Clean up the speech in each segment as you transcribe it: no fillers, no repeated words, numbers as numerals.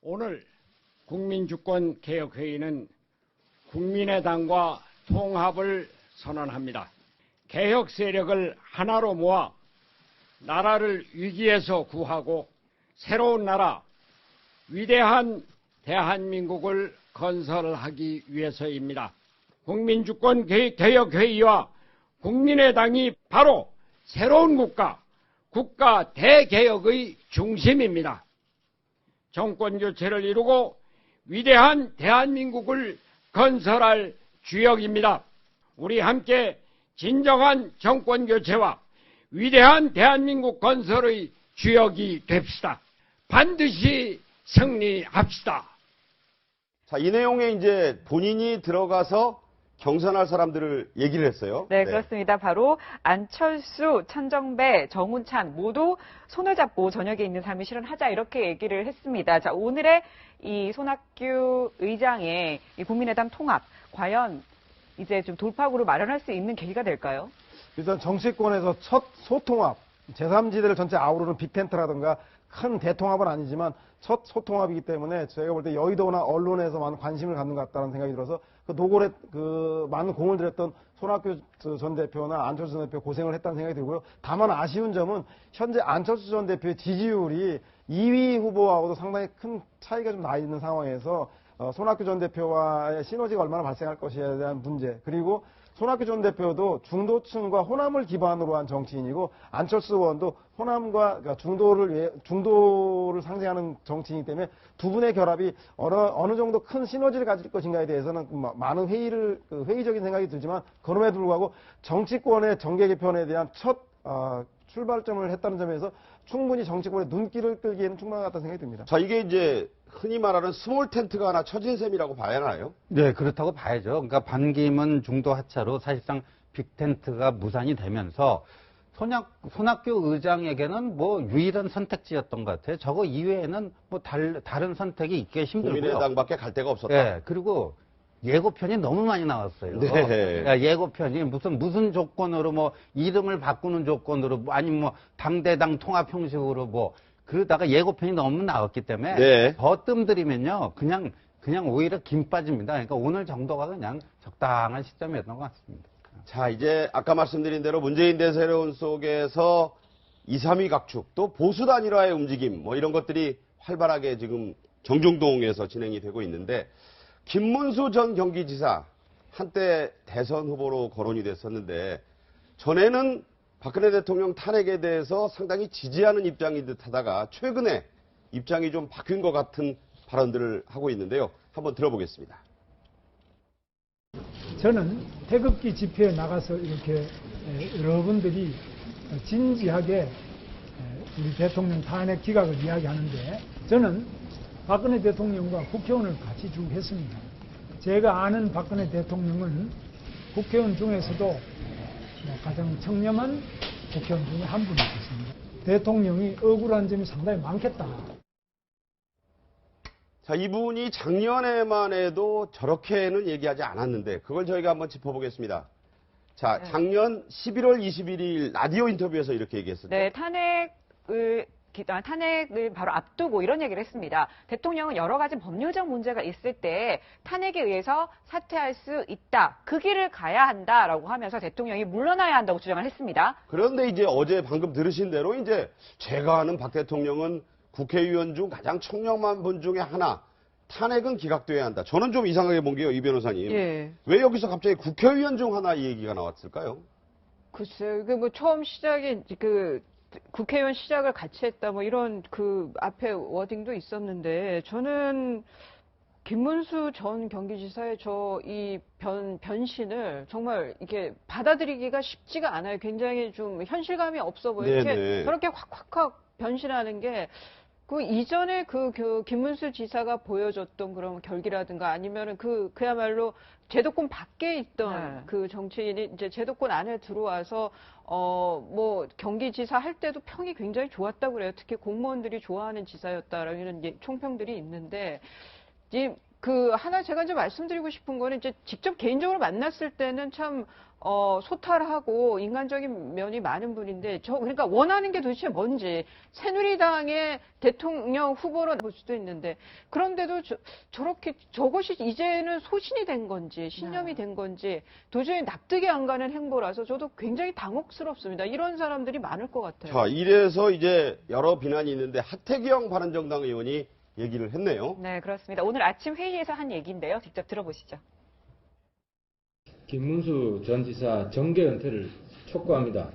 오늘 국민주권개혁회의는 국민의당과 통합을 선언합니다. 개혁 세력을 하나로 모아 나라를 위기에서 구하고 새로운 나라, 위대한 대한민국을 건설하기 위해서입니다. 국민주권개혁회의와 국민의당이 바로 새로운 국가 대개혁의 중심입니다. 정권교체를 이루고 위대한 대한민국을 건설할 주역입니다. 우리 함께 진정한 정권교체와 위대한 대한민국 건설의 주역이 됩시다. 반드시 승리합시다. 자, 이 내용에 이제 본인이 들어가서 경선할 사람들을 얘기를 했어요. 네, 그렇습니다. 바로 안철수, 천정배, 정운찬 모두 손을 잡고 저녁에 있는 삶을 실현하자 이렇게 얘기를 했습니다. 자, 오늘의 이 손학규 의장의 이 국민의당 통합 과연 이제 좀 돌파구를 마련할 수 있는 계기가 될까요? 일단 정치권에서 첫 소통합, 제3지대를 전체 아우르는 빅텐트라든가 큰 대통합은 아니지만 첫 소통합이기 때문에 제가 볼 때 여의도나 언론에서 많은 관심을 갖는 것 같다는 생각이 들어서 그 노골에 많은 공을 들였던 손학규 전 대표나 안철수 전 대표 고생을 했다는 생각이 들고요. 다만 아쉬운 점은 현재 안철수 전 대표의 지지율이 2위 후보하고도 상당히 큰 차이가 좀 나 있는 상황에서 손학규 전 대표와의 시너지가 얼마나 발생할 것이에 대한 문제, 그리고 손학규 전 대표도 중도층과 호남을 기반으로 한 정치인이고 안철수 의원도 호남과 그러니까 중도를 상징하는 정치인이기 때문에 두 분의 결합이 어느 정도 큰 시너지를 가질 것인가에 대해서는 많은 회의적인 생각이 들지만 그럼에도 불구하고 정치권의 정계 개편에 대한 첫 출발점을 했다는 점에서 충분히 정치권의 눈길을 끌기에는 충분한 것 같다는 생각이 듭니다. 자, 이게 이제 흔히 말하는 스몰 텐트가 하나 쳐진 셈이라고 봐야 하나요? 네, 그렇다고 봐야죠. 그러니까 반기문 중도 하차로 사실상 빅텐트가 무산이 되면서 손학규 의장에게는 뭐 유일한 선택지였던 것 같아요. 저거 이외에는 뭐 다른 선택이 있기 힘들고요. 국민의당밖에 갈 데가 없었다. 네, 그리고 예고편이 너무 많이 나왔어요. 네. 예고편이 무슨 조건으로 뭐 이름을 바꾸는 조건으로 아니면 뭐 당대당 통합 형식으로 뭐 그러다가 예고편이 너무 나왔기 때문에 네. 더 뜸들이면요 그냥 오히려 김 빠집니다. 그러니까 오늘 정도가 그냥 적당한 시점이었던 것 같습니다. 자, 이제 아까 말씀드린 대로 문재인 대세론 속에서 2, 3위 각축 또 보수 단일화의 움직임 뭐 이런 것들이 활발하게 지금 정중동에서 진행이 되고 있는데 김문수 전 경기지사 한때 대선 후보로 거론이 됐었는데 전에는 박근혜 대통령 탄핵에 대해서 상당히 지지하는 입장인 듯 하다가 최근에 입장이 좀 바뀐 것 같은 발언들을 하고 있는데요. 한번 들어보겠습니다. 저는 태극기 집회에 나가서 이렇게 여러분들이 진지하게 우리 대통령 탄핵 기각을 이야기하는데 저는 박근혜 대통령과 국회의원을 같이 쭉 했습니다. 제가 아는 박근혜 대통령은 국회의원 중에서도 가장 청렴한 국회의원 중에 한 분이었습니다. 대통령이 억울한 점이 상당히 많겠다. 자, 이분이 작년에만 해도 저렇게는 얘기하지 않았는데 그걸 저희가 한번 짚어보겠습니다. 자, 작년 11월 21일 라디오 인터뷰에서 이렇게 얘기했었죠. 네, 탄핵을 바로 앞두고 이런 얘기를 했습니다. 대통령은 여러 가지 법률적 문제가 있을 때 탄핵에 의해서 사퇴할 수 있다. 그 길을 가야 한다라고 하면서 대통령이 물러나야 한다고 주장을 했습니다. 그런데 이제 어제 방금 들으신 대로 이제 제가 아는 박 대통령은 국회의원 중 가장 청렴한 분 중에 하나. 탄핵은 기각돼야 한다. 저는 좀 이상하게 본 게요, 이 변호사님. 예. 왜 여기서 갑자기 국회의원 중 하나 이 얘기가 나왔을까요? 글쎄요, 뭐 처음 시작이 국회의원 시작을 같이 했다 뭐 이런 앞에 워딩도 있었는데 저는 김문수 전 경기지사의 이 변신을 정말 이렇게 받아들이기가 쉽지가 않아요. 굉장히 좀 현실감이 없어 보여요. 이렇게 저렇게 확 변신하는 게 이전에 김문수 지사가 보여줬던 그런 결기라든가 아니면은 그야말로 제도권 밖에 있던 그 정치인이 이제 제도권 안에 들어와서 뭐 경기지사 할 때도 평이 굉장히 좋았다고 그래요. 특히 공무원들이 좋아하는 지사였다라는 총평들이 있는데 하나 제가 이제 말씀드리고 싶은 거는 이제 직접 개인적으로 만났을 때는 참, 소탈하고 인간적인 면이 많은 분인데, 그러니까 원하는 게 도대체 뭔지, 새누리당의 대통령 후보로 볼 수도 있는데, 그런데도 저렇게, 저것이 이제는 소신이 된 건지, 신념이 된 건지, 도저히 납득이 안 가는 행보라서 저도 굉장히 당혹스럽습니다. 이런 사람들이 많을 것 같아요. 자, 이래서 이제 여러 비난이 있는데 하태경 바른정당 의원이 얘기를 했네요. 네, 그렇습니다. 오늘 아침 회의에서 한 얘기인데요. 직접 들어보시죠. 김문수 전 지사 정계 은퇴를 촉구합니다.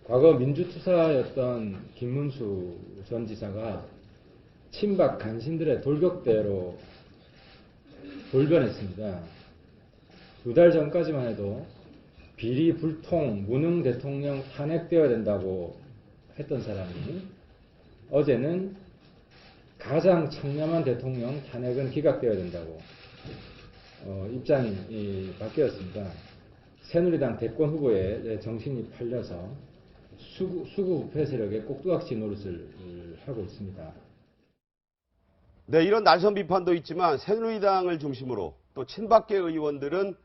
과거 민주투사였던 김문수 전 지사가 친박 간신들의 돌격대로 돌변했습니다. 2달 전까지만 해도 비리 불통 무능 대통령 탄핵되어야 된다고 했던 사람이 어제는 가장 청렴한 대통령 탄핵은 기각되어야 된다고 입장이 바뀌었습니다. 새누리당 대권 후보의 정신이 팔려서 수구부패 세력의 꼭두각시 노릇을 하고 있습니다. 네, 이런 날선 비판도 있지만 새누리당을 중심으로 또 친박계 의원들은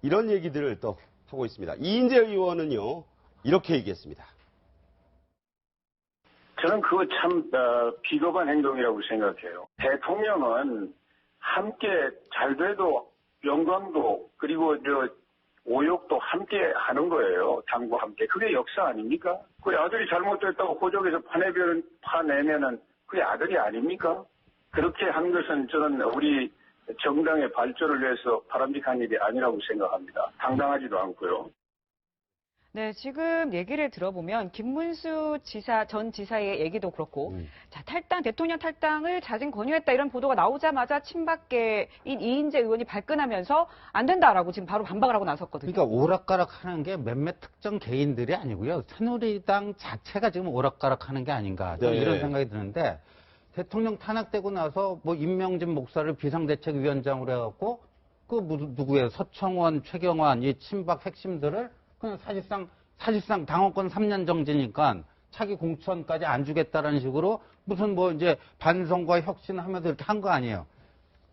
이런 얘기들을 또 하고 있습니다. 이인재 의원은요, 이렇게 얘기했습니다. 저는 그거 참 비겁한 행동이라고 생각해요. 대통령은 함께 잘 돼도 영광도 그리고 오욕도 함께 하는 거예요. 당과 함께. 그게 역사 아닙니까? 그 아들이 잘못됐다고 호적에서 파내면은 그게 아들이 아닙니까? 그렇게 한 것은 저는 우리 정당의 발전을 위해서 바람직한 일이 아니라고 생각합니다. 당당하지도 않고요. 네, 지금 얘기를 들어보면 김문수 전 지사의 얘기도 그렇고, 자, 대통령 탈당을 자진 권유했다 이런 보도가 나오자마자 친박계인 이인재 의원이 발끈하면서 안 된다라고 지금 바로 반박을 하고 나섰거든요. 그러니까 오락가락하는 게 몇몇 특정 개인들이 아니고요. 새누리당 자체가 지금 오락가락하는 게 아닌가 네. 이런 생각이 드는데, 대통령 탄핵되고 나서 뭐 임명진 목사를 비상대책위원장으로 해갖고 그 누구예요? 서청원, 최경환 이 친박 핵심들을 그냥 사실상 당원권 3년 정지니까 차기 공천까지 안 주겠다라는 식으로 무슨 뭐 이제 반성과 혁신하면서 이렇게 한 거 아니에요.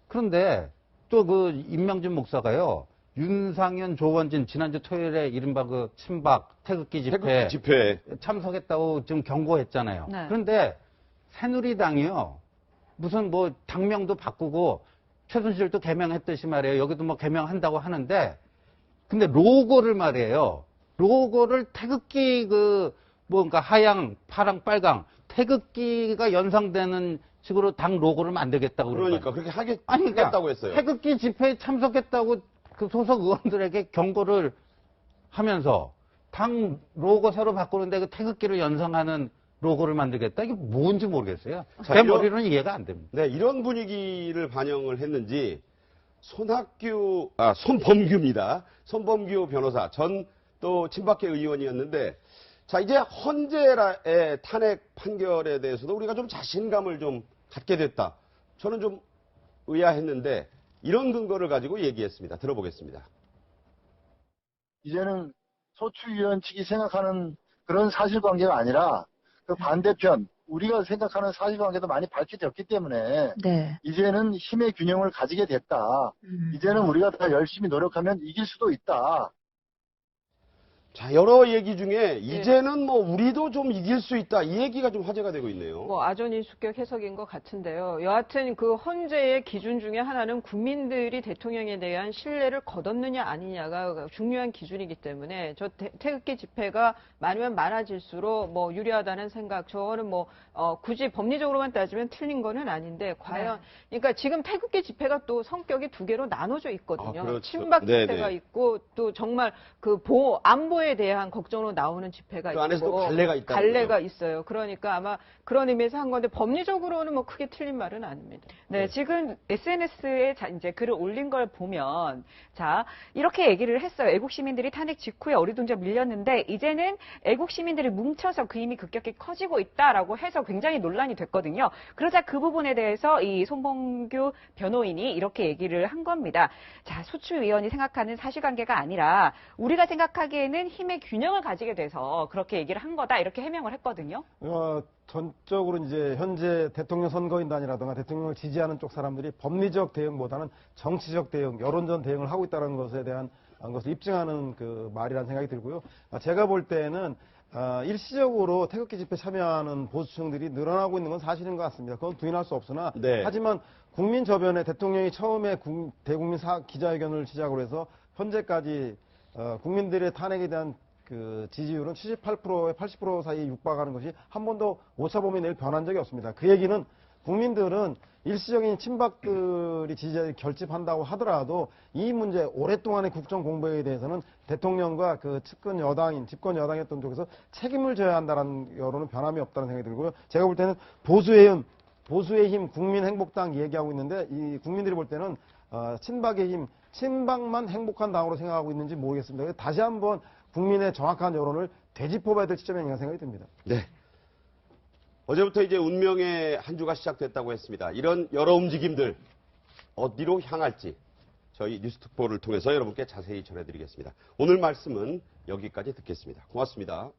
그런데 또 그 임명진 목사가요. 윤상현, 조원진 지난주 토요일에 이른바 그 친박 태극기 집회 참석했다고 지금 경고했잖아요. 네. 그런데 새누리당이요. 무슨 뭐 당명도 바꾸고 최순실도 개명했듯이 말이에요. 여기도 뭐 개명한다고 하는데 근데 로고를 말이에요. 로고를 태극기 뭔가 하양, 파랑, 빨강 태극기가 연상되는 식으로 당 로고를 만들겠다고 그러니까 그렇게 하겠다고 했어요. 태극기 집회에 참석했다고 그 소속 의원들에게 경고를 하면서 당 로고 새로 바꾸는데 그 태극기를 연상하는 로고를 만들겠다. 이게 뭔지 모르겠어요. 자, 제 머리로는 이해가 안 됩니다. 네, 이런 분위기를 반영을 했는지 손범규입니다. 손범규 변호사 전 또 친박계 의원이었는데 자 이제 헌재의 탄핵 판결에 대해서도 우리가 좀 자신감을 좀 갖게 됐다. 저는 좀 의아했는데 이런 근거를 가지고 얘기했습니다. 들어보겠습니다. 이제는 소추위원 측이 생각하는 그런 사실관계가 아니라 그 반대편 우리가 생각하는 사실관계도 많이 밝혀졌기 때문에 네. 이제는 힘의 균형을 가지게 됐다. 이제는 우리가 더 열심히 노력하면 이길 수도 있다. 자, 여러 얘기 중에 이제는 뭐 우리도 좀 이길 수 있다. 이 얘기가 좀 화제가 되고 있네요. 뭐 아전인수격 해석인 것 같은데요. 여하튼 그 헌재의 기준 중에 하나는 국민들이 대통령에 대한 신뢰를 거뒀느냐 아니냐가 중요한 기준이기 때문에 저 태극기 집회가 많으면 많아질수록 뭐 유리하다는 생각. 저는 뭐 굳이 법리적으로만 따지면 틀린 거는 아닌데 과연 그러니까 지금 태극기 집회가 또 성격이 두 개로 나눠져 있거든요. 아, 그렇죠. 친박 집회가 네네. 있고 또 정말 그 안보에 대한 걱정으로 나오는 집회가 그 있고 안에서도 갈래가 있다는 갈래가 거죠. 있어요. 그러니까 아마 그런 의미에서 한 건데 법리적으로는 뭐 크게 틀린 말은 아닙니다. 네, 지금 SNS에 이제 글을 올린 걸 보면, 자, 이렇게 얘기를 했어요. 애국 시민들이 탄핵 직후에 어리둥절 밀렸는데, 이제는 애국 시민들이 뭉쳐서 그 힘이 급격히 커지고 있다라고 해서 굉장히 논란이 됐거든요. 그러자 그 부분에 대해서 이 손범규 변호인이 이렇게 얘기를 한 겁니다. 자, 소추위원이 생각하는 사실관계가 아니라, 우리가 생각하기에는 힘의 균형을 가지게 돼서 그렇게 얘기를 한 거다. 이렇게 해명을 했거든요. 전적으로 이제 현재 대통령 선거인단이라든가 대통령을 지지하는 쪽 사람들이 법리적 대응보다는 정치적 대응, 여론전 대응을 하고 있다는 것에 대한 것을 입증하는 그 말이라는 생각이 들고요. 제가 볼 때는 일시적으로 태극기 집회 참여하는 보수층들이 늘어나고 있는 건 사실인 것 같습니다. 그건 부인할 수 없으나 네. 하지만 국민 저변에 대통령이 처음에 대국민 기자회견을 시작으로 해서 현재까지 국민들의 탄핵에 대한 그 지지율은 78%에 80% 사이에 육박하는 것이 한 번도 오차범위 내를 변한 적이 없습니다. 그 얘기는 국민들은 일시적인 친박들이 지지자들이 결집한다고 하더라도 이 문제 오랫동안의 국정 공백에 대해서는 대통령과 그 집권 여당이었던 쪽에서 책임을 져야 한다는 여론은 변함이 없다는 생각이 들고요. 제가 볼 때는 보수의 힘 국민행복당 얘기하고 있는데 이 국민들이 볼 때는 친박의 힘 친박만 행복한 당으로 생각하고 있는지 모르겠습니다. 다시 한번 국민의 정확한 여론을 되짚어봐야 될 시점이 아닌가 생각이 듭니다. 네. 어제부터 이제 운명의 한 주가 시작됐다고 했습니다. 이런 여러 움직임들 어디로 향할지 저희 뉴스특보를 통해서 여러분께 자세히 전해드리겠습니다. 오늘 말씀은 여기까지 듣겠습니다. 고맙습니다.